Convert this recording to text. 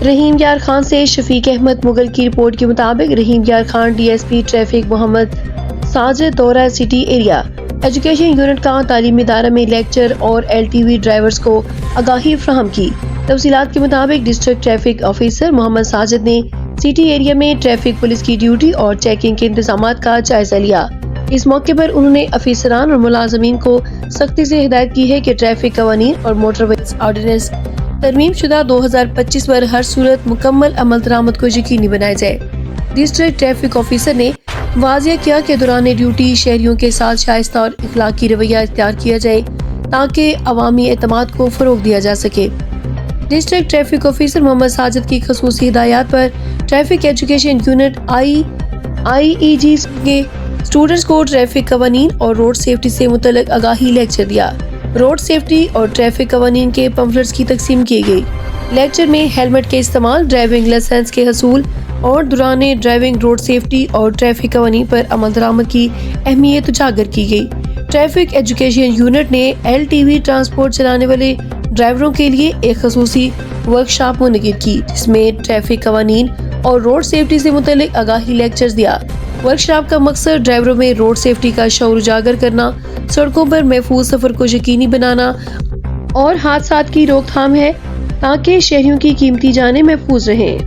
رحیم یار خان سے شفیق احمد مغل کی رپورٹ کے مطابق Rahim Yar Khan D S P traffic Muhammad Sajid دورہ سٹی ایریا ایجوکیشن یونٹ کا تعلیمی ادارہ میں لیکچر اور ایل ٹی وی ڈرائیورز کو آگاہی فراہم کی۔ تفصیلات کے مطابق ڈسٹرکٹ ٹریفک آفیسر محمد ساجد نے سٹی ایریا میں ٹریفک پولیس کی ڈیوٹی اور چیکنگ کے انتظامات کا جائزہ لیا۔ اس موقع پر انہوں نے افسران اور ملازمین کو سختی سے ہدایت کی ہے کہ ٹریفک قوانین اور موٹر ویز آرڈیننس ترمیم شدہ 2025 پر ہر صورت مکمل عمل درآمد کو یقینی بنایا جائے۔ ڈسٹرکٹ ٹریفک آفیسر نے واضح کیا کہ دوران ڈیوٹی شہریوں کے ساتھ شائستہ اور اخلاقی رویہ اختیار کیا جائے تاکہ عوامی اعتماد کو فروغ دیا جا سکے۔ ڈسٹرکٹ ٹریفک آفیسر محمد ساجد کی خصوصی ہدایات پر ٹریفک ایجوکیشن یونٹ آئی ای جی کے اسٹوڈنٹس کو ٹریفک قوانین اور روڈ سیفٹی سے متعلق آگاہی لیکچر دیا۔ روڈ سیفٹی اور ٹریفک قوانین کے پمفلٹس کی تقسیم کی گئی۔ لیکچر میں ہیلمٹ کے استعمال، ڈرائیونگ لائسنس کے حصول اور دوران ڈرائیونگ روڈ سیفٹی اور ٹریفک قوانین پر عمل درآمد کی اہمیت اجاگر کی گئی۔ ٹریفک ایجوکیشن یونٹ نے ایل ٹی وی ٹرانسپورٹ چلانے والے ڈرائیوروں کے لیے ایک خصوصی ورکشاپ منعقد کی جس میں ٹریفک قوانین اور روڈ سیفٹی سے متعلق آگاہی لیکچرز دیا۔ ورکشاپ کا مقصد ڈرائیوروں میں روڈ سیفٹی کا شعور اجاگر کرنا، سڑکوں پر محفوظ سفر کو یقینی بنانا اور حادثات کی روک تھام ہے تاکہ شہریوں کی قیمتی جانیں محفوظ رہیں۔